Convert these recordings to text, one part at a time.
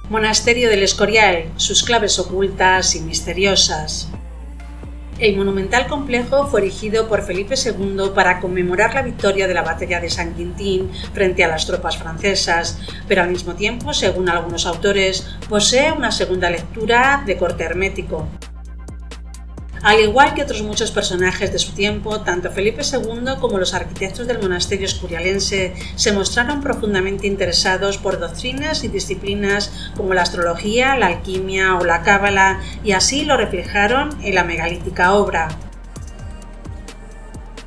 Monasterio del Escorial, sus claves ocultas y misteriosas. El monumental complejo fue erigido por Felipe II para conmemorar la victoria de la batalla de Saint-Quentin frente a las tropas francesas, pero al mismo tiempo, según algunos autores, posee una segunda lectura de corte hermético. Al igual que otros muchos personajes de su tiempo, tanto Felipe II como los arquitectos del monasterio escorialense se mostraron profundamente interesados por doctrinas y disciplinas como la astrología, la alquimia o la cábala, y así lo reflejaron en la megalítica obra.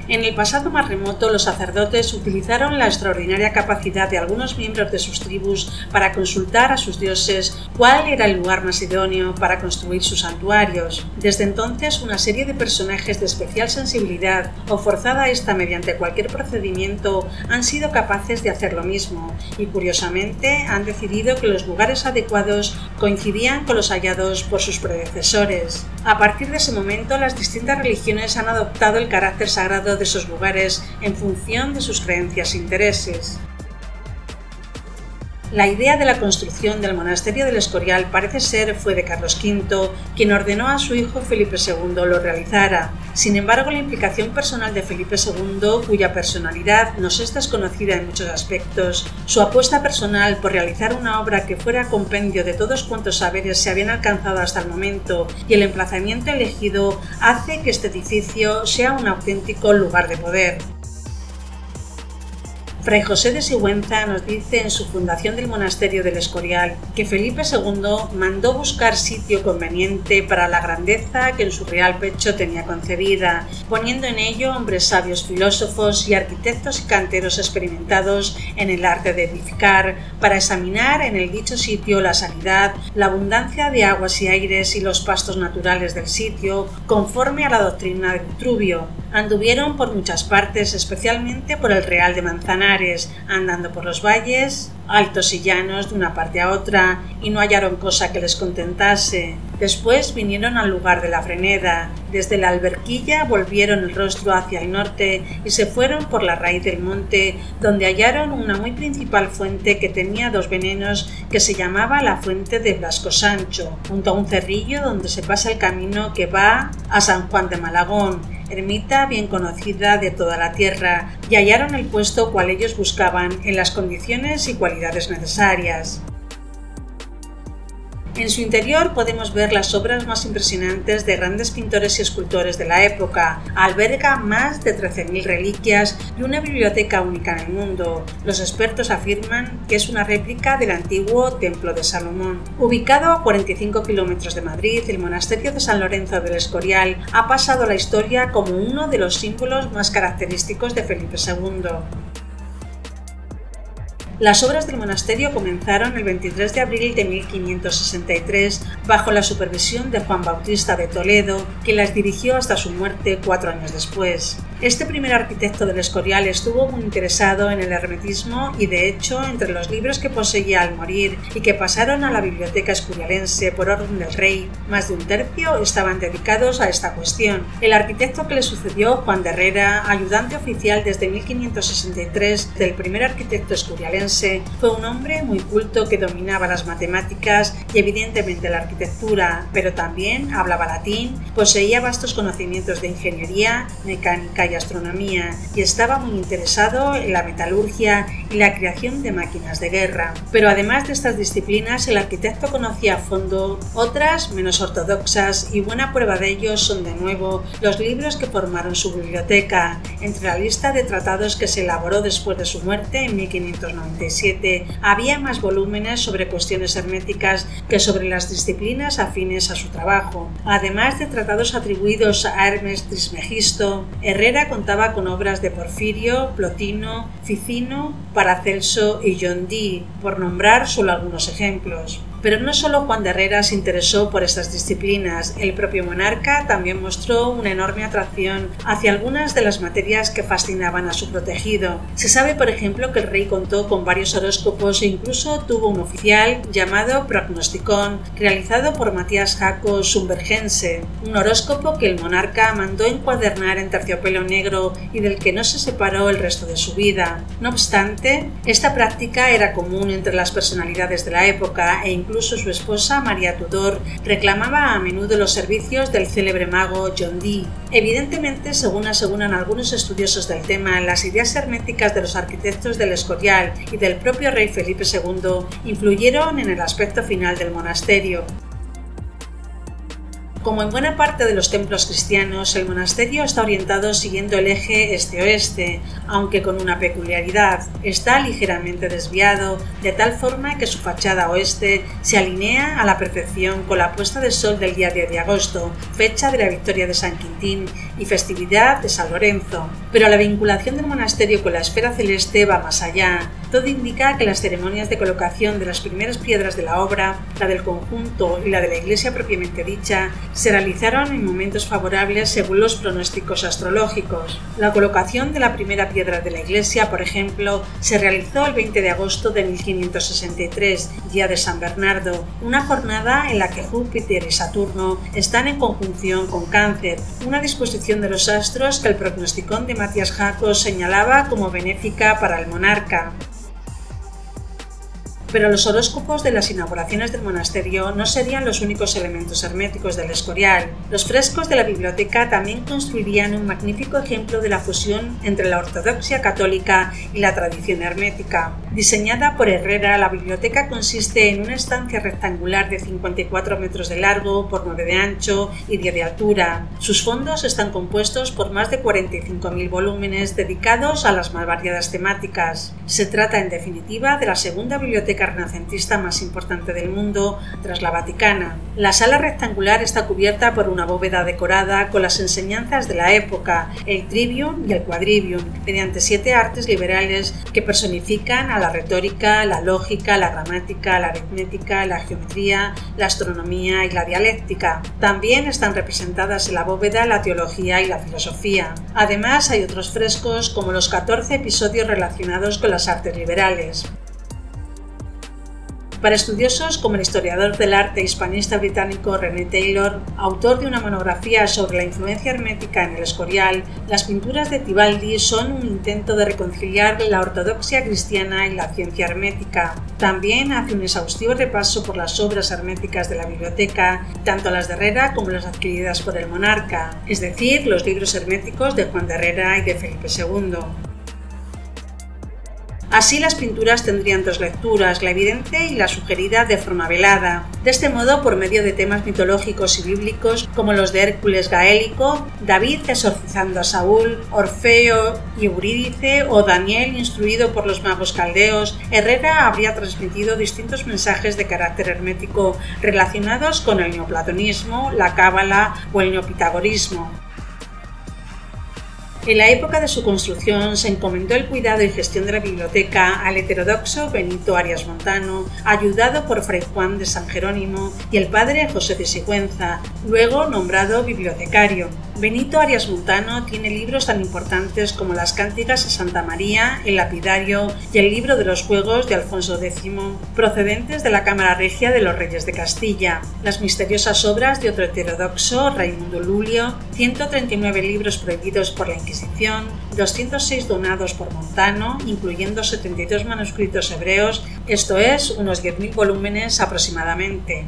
En el pasado más remoto, los sacerdotes utilizaron la extraordinaria capacidad de algunos miembros de sus tribus para consultar a sus dioses cuál era el lugar más idóneo para construir sus santuarios. Desde entonces, una serie de personajes de especial sensibilidad, o forzada esta mediante cualquier procedimiento, han sido capaces de hacer lo mismo, y curiosamente han decidido que los lugares adecuados coincidían con los hallados por sus predecesores. A partir de ese momento, las distintas religiones han adoptado el carácter sagrado de esos lugares en función de sus creencias e intereses. La idea de la construcción del monasterio del Escorial parece ser fue de Carlos V, quien ordenó a su hijo Felipe II lo realizara. Sin embargo, la implicación personal de Felipe II, cuya personalidad nos es desconocida en muchos aspectos, su apuesta personal por realizar una obra que fuera compendio de todos cuantos saberes se habían alcanzado hasta el momento y el emplazamiento elegido hace que este edificio sea un auténtico lugar de poder. Fray José de Sigüenza nos dice en su fundación del monasterio del Escorial que Felipe II mandó buscar sitio conveniente para la grandeza que en su real pecho tenía concebida, poniendo en ello hombres sabios filósofos y arquitectos y canteros experimentados en el arte de edificar, para examinar en el dicho sitio la sanidad, la abundancia de aguas y aires y los pastos naturales del sitio, conforme a la doctrina de Vitruvio. Anduvieron por muchas partes, especialmente por el Real de Manzanares, andando por los valles, altos y llanos de una parte a otra, y no hallaron cosa que les contentase. Después vinieron al lugar de la Freneda, desde la Alberquilla volvieron el rostro hacia el norte y se fueron por la raíz del monte, donde hallaron una muy principal fuente que tenía dos venenos, que se llamaba la fuente de Blasco Sancho, junto a un cerrillo donde se pasa el camino que va a San Juan de Malagón, ermita bien conocida de toda la tierra, y hallaron el puesto cual ellos buscaban en las condiciones y cualidades necesarias. En su interior podemos ver las obras más impresionantes de grandes pintores y escultores de la época. Alberga más de 13.000 reliquias y una biblioteca única en el mundo. Los expertos afirman que es una réplica del antiguo Templo de Salomón. Ubicado a 45 kilómetros de Madrid, el monasterio de San Lorenzo del Escorial ha pasado a la historia como uno de los símbolos más característicos de Felipe II. Las obras del monasterio comenzaron el 23 de abril de 1563 bajo la supervisión de Juan Bautista de Toledo, que las dirigió hasta su muerte 4 años después. Este primer arquitecto del Escorial estuvo muy interesado en el hermetismo y, de hecho, entre los libros que poseía al morir y que pasaron a la biblioteca escorialense por orden del rey, más de un tercio estaban dedicados a esta cuestión. El arquitecto que le sucedió, Juan de Herrera, ayudante oficial desde 1563 del primer arquitecto escorialense, fue un hombre muy culto que dominaba las matemáticas y evidentemente la arquitectura, pero también hablaba latín, poseía vastos conocimientos de ingeniería, mecánica y astronomía, y estaba muy interesado en la metalurgia y la creación de máquinas de guerra. Pero además de estas disciplinas, el arquitecto conocía a fondo otras menos ortodoxas, y buena prueba de ello son de nuevo los libros que formaron su biblioteca. Entre la lista de tratados que se elaboró después de su muerte en 1597 había más volúmenes sobre cuestiones herméticas que sobre las disciplinas afines a su trabajo. Además de tratados atribuidos a Hermes Trismegisto, Herrera contaba con obras de Porfirio, Plotino, Ficino, Paracelso y John Dee, por nombrar solo algunos ejemplos. Pero no solo Juan de Herrera se interesó por estas disciplinas, el propio monarca también mostró una enorme atracción hacia algunas de las materias que fascinaban a su protegido. Se sabe, por ejemplo, que el rey contó con varios horóscopos e incluso tuvo un oficial llamado Prognosticon, realizado por Matías Jaco Sumbergense, un horóscopo que el monarca mandó encuadernar en terciopelo negro y del que no se separó el resto de su vida. No obstante, esta práctica era común entre las personalidades de la época e incluso su esposa María Tudor reclamaba a menudo los servicios del célebre mago John Dee. Evidentemente, según aseguran algunos estudiosos del tema, las ideas herméticas de los arquitectos del Escorial y del propio rey Felipe II influyeron en el aspecto final del monasterio. Como en buena parte de los templos cristianos, el monasterio está orientado siguiendo el eje este-oeste, aunque con una peculiaridad: está ligeramente desviado, de tal forma que su fachada oeste se alinea a la perfección con la puesta de sol del día 10 de agosto, fecha de la victoria de San Quintín y festividad de San Lorenzo. Pero la vinculación del monasterio con la esfera celeste va más allá. Todo indica que las ceremonias de colocación de las primeras piedras de la obra, la del conjunto y la de la iglesia propiamente dicha, se realizaron en momentos favorables según los pronósticos astrológicos. La colocación de la primera piedra de la iglesia, por ejemplo, se realizó el 20 de agosto de 1563, día de San Bernardo, una jornada en la que Júpiter y Saturno están en conjunción con Cáncer, una disposición de los astros que el prognosticón de Matías Jacos señalaba como benéfica para el monarca. Pero los horóscopos de las inauguraciones del monasterio no serían los únicos elementos herméticos del Escorial. Los frescos de la biblioteca también construirían un magnífico ejemplo de la fusión entre la ortodoxia católica y la tradición hermética. Diseñada por Herrera, la biblioteca consiste en una estancia rectangular de 54 metros de largo por 9 de ancho y 10 de altura. Sus fondos están compuestos por más de 45.000 volúmenes dedicados a las más variadas temáticas. Se trata, en definitiva, de la segunda biblioteca renacentista más importante del mundo tras la Vaticana. La sala rectangular está cubierta por una bóveda decorada con las enseñanzas de la época, el trivium y el quadrivium, mediante 7 artes liberales que personifican a la retórica, la lógica, la gramática, la aritmética, la geometría, la astronomía y la dialéctica. También están representadas en la bóveda la teología y la filosofía. Además, hay otros frescos como los 14 episodios relacionados con las artes liberales. Para estudiosos como el historiador del arte hispanista británico René Taylor, autor de una monografía sobre la influencia hermética en el Escorial, las pinturas de Tibaldi son un intento de reconciliar la ortodoxia cristiana y la ciencia hermética. También hace un exhaustivo repaso por las obras herméticas de la biblioteca, tanto las de Herrera como las adquiridas por el monarca, es decir, los libros herméticos de Juan de Herrera y de Felipe II. Así, las pinturas tendrían dos lecturas, la evidente y la sugerida de forma velada. De este modo, por medio de temas mitológicos y bíblicos como los de Hércules gaélico, David exorcizando a Saúl, Orfeo y Eurídice o Daniel instruido por los magos caldeos, Herrera habría transmitido distintos mensajes de carácter hermético relacionados con el neoplatonismo, la cábala o el neopitagorismo. En la época de su construcción se encomendó el cuidado y gestión de la biblioteca al heterodoxo Benito Arias Montano, ayudado por Fray Juan de San Jerónimo y el padre José de Sigüenza, luego nombrado bibliotecario. Benito Arias Montano tiene libros tan importantes como las Cánticas a Santa María, el Lapidario y el Libro de los Juegos de Alfonso X, procedentes de la Cámara Regia de los Reyes de Castilla, las misteriosas obras de otro heterodoxo, Raimundo Lulio, 139 libros prohibidos por la Inquisición, 206 donados por Montano, incluyendo 72 manuscritos hebreos, esto es, unos 10.000 volúmenes aproximadamente.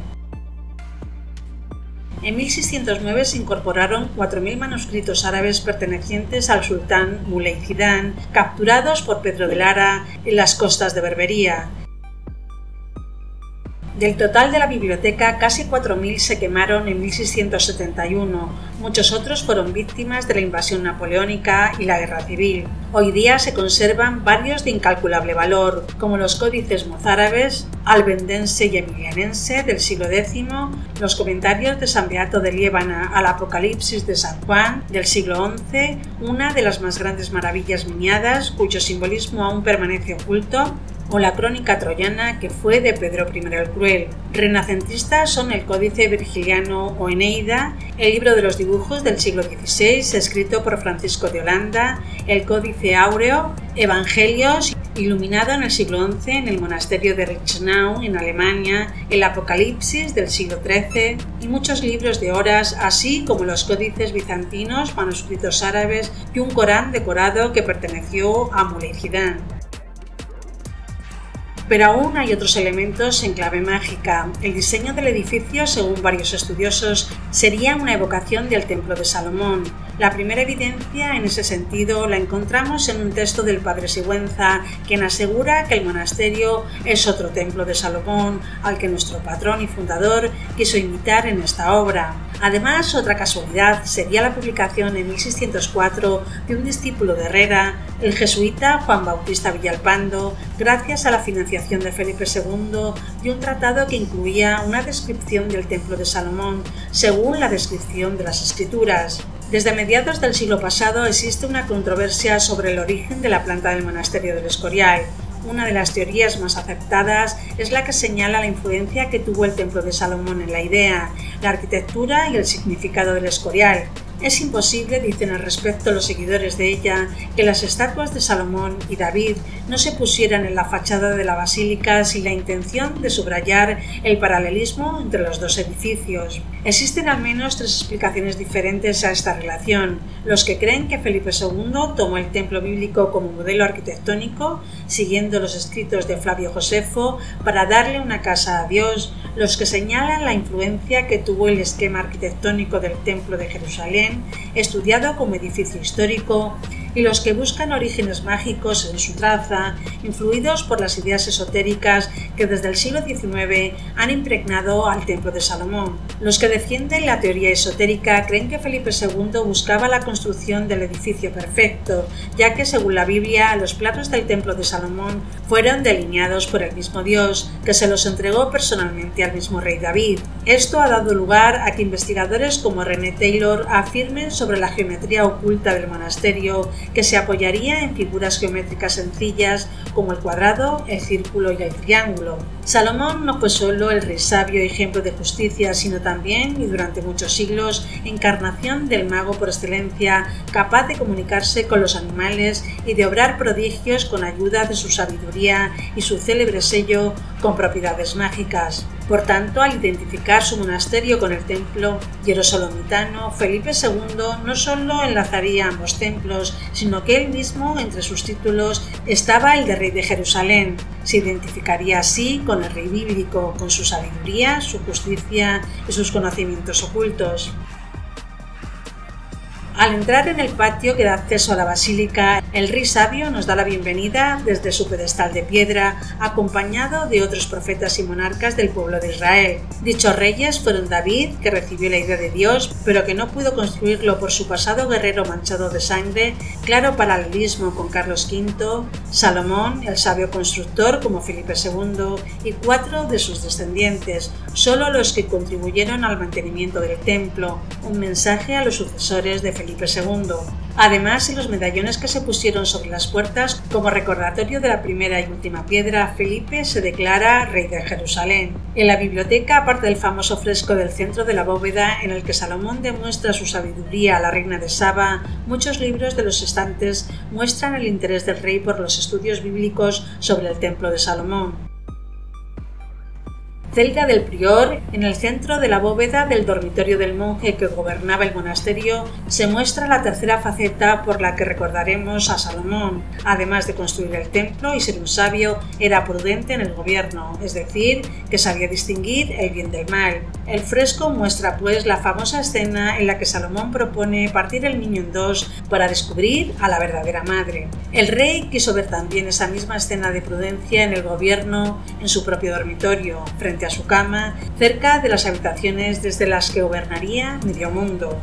En 1609 se incorporaron 4.000 manuscritos árabes pertenecientes al sultán Muley Zidán, capturados por Pedro de Lara en las costas de Berbería. Del total de la biblioteca, casi 4.000 se quemaron en 1671, muchos otros fueron víctimas de la invasión napoleónica y la guerra civil. Hoy día se conservan varios de incalculable valor, como los códices mozárabes, albendense y emilianense del siglo X, los comentarios de San Beato de Liébana al Apocalipsis de San Juan del siglo XI, una de las más grandes maravillas miniadas cuyo simbolismo aún permanece oculto, o la crónica troyana que fue de Pedro I el Cruel. Renacentistas son el Códice Virgiliano o Eneida, el libro de los dibujos del siglo XVI escrito por Francisco de Holanda, el Códice Áureo, Evangelios, iluminado en el siglo XI en el monasterio de Reichenau en Alemania, el Apocalipsis del siglo XIII y muchos libros de horas, así como los códices bizantinos, manuscritos árabes y un Corán decorado que perteneció a Muley Zidán. Pero aún hay otros elementos en clave mágica. El diseño del edificio, según varios estudiosos, sería una evocación del Templo de Salomón. La primera evidencia en ese sentido la encontramos en un texto del padre Sigüenza, quien asegura que el monasterio es otro templo de Salomón al que nuestro patrón y fundador quiso imitar en esta obra. Además, otra casualidad sería la publicación en 1604 de un discípulo de Herrera, el jesuita Juan Bautista Villalpando, gracias a la financiación de Felipe II, de un tratado que incluía una descripción del Templo de Salomón, según la descripción de las Escrituras. Desde mediados del siglo pasado existe una controversia sobre el origen de la planta del monasterio del Escorial. Una de las teorías más aceptadas es la que señala la influencia que tuvo el Templo de Salomón en la idea, la arquitectura y el significado del Escorial. Es imposible, dicen al respecto los seguidores de ella, que las estatuas de Salomón y David no se pusieran en la fachada de la basílica sin la intención de subrayar el paralelismo entre los dos edificios. Existen al menos tres explicaciones diferentes a esta relación. Los que creen que Felipe II tomó el templo bíblico como modelo arquitectónico, siguiendo los escritos de Flavio Josefo, para darle una casa a Dios, los que señalan la influencia que tuvo el esquema arquitectónico del Templo de Jerusalén, estudiado como edificio histórico, y los que buscan orígenes mágicos en su traza, influidos por las ideas esotéricas que desde el siglo XIX han impregnado al Templo de Salomón. Los que defienden la teoría esotérica creen que Felipe II buscaba la construcción del edificio perfecto, ya que según la Biblia los planos del Templo de Salomón fueron delineados por el mismo Dios, que se los entregó personalmente al mismo rey David. Esto ha dado lugar a que investigadores como René Taylor afirmen sobre la geometría oculta del monasterio, que se apoyaría en figuras geométricas sencillas como el cuadrado, el círculo y el triángulo. Salomón no fue solo el rey sabio y ejemplo de justicia, sino también, y durante muchos siglos, encarnación del mago por excelencia, capaz de comunicarse con los animales y de obrar prodigios con ayuda de su sabiduría y su célebre sello con propiedades mágicas. Por tanto, al identificar su monasterio con el templo jerosolomitano, Felipe II no solo enlazaría ambos templos, sino que él mismo, entre sus títulos, estaba el de rey de Jerusalén. Se identificaría así con el rey bíblico, con su sabiduría, su justicia y sus conocimientos ocultos. Al entrar en el patio que da acceso a la basílica, el rey sabio nos da la bienvenida desde su pedestal de piedra, acompañado de otros profetas y monarcas del pueblo de Israel. Dichos reyes fueron David, que recibió la idea de Dios, pero que no pudo construirlo por su pasado guerrero manchado de sangre, claro paralelismo con Carlos V, Salomón, el sabio constructor como Felipe II, y 4 de sus descendientes, solo los que contribuyeron al mantenimiento del templo, un mensaje a los sucesores de Felipe II. Además, en los medallones que se pusieron sobre las puertas, como recordatorio de la primera y última piedra, Felipe se declara rey de Jerusalén. En la biblioteca, aparte del famoso fresco del centro de la bóveda, en el que Salomón demuestra su sabiduría a la reina de Saba, muchos libros de los estantes muestran el interés del rey por los estudios bíblicos sobre el templo de Salomón. Celda del prior, en el centro de la bóveda del dormitorio del monje que gobernaba el monasterio, se muestra la tercera faceta por la que recordaremos a Salomón. Además de construir el templo y ser un sabio, era prudente en el gobierno, es decir, que sabía distinguir el bien del mal. El fresco muestra pues la famosa escena en la que Salomón propone partir el niño en dos para descubrir a la verdadera madre. El rey quiso ver también esa misma escena de prudencia en el gobierno en su propio dormitorio, frente a su cama, cerca de las habitaciones desde las que gobernaría medio mundo.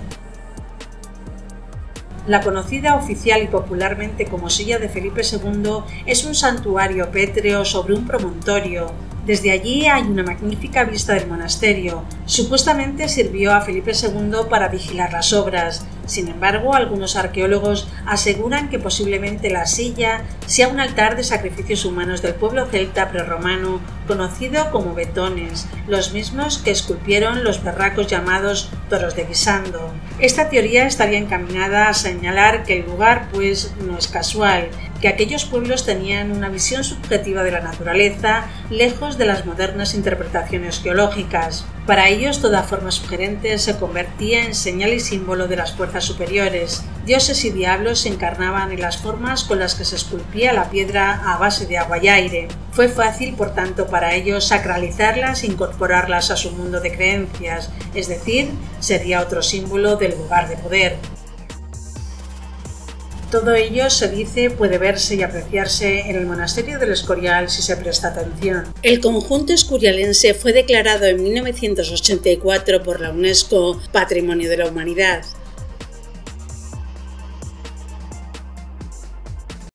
La conocida oficial y popularmente como Silla de Felipe II es un santuario pétreo sobre un promontorio. Desde allí hay una magnífica vista del monasterio. Supuestamente sirvió a Felipe II para vigilar las obras. Sin embargo, algunos arqueólogos aseguran que posiblemente la silla sea un altar de sacrificios humanos del pueblo celta prerromano, conocido como betones, los mismos que esculpieron los berracos llamados toros de guisando. Esta teoría estaría encaminada a señalar que el lugar, pues, no es casual. que aquellos pueblos tenían una visión subjetiva de la naturaleza, lejos de las modernas interpretaciones geológicas. Para ellos, toda forma sugerente se convertía en señal y símbolo de las fuerzas superiores. Dioses y diablos se encarnaban en las formas con las que se esculpía la piedra a base de agua y aire. Fue fácil, por tanto, para ellos sacralizarlas e incorporarlas a su mundo de creencias, es decir, sería otro símbolo del lugar de poder. Todo ello, se dice, puede verse y apreciarse en el monasterio del Escorial si se presta atención. El conjunto escorialense fue declarado en 1984 por la UNESCO Patrimonio de la Humanidad.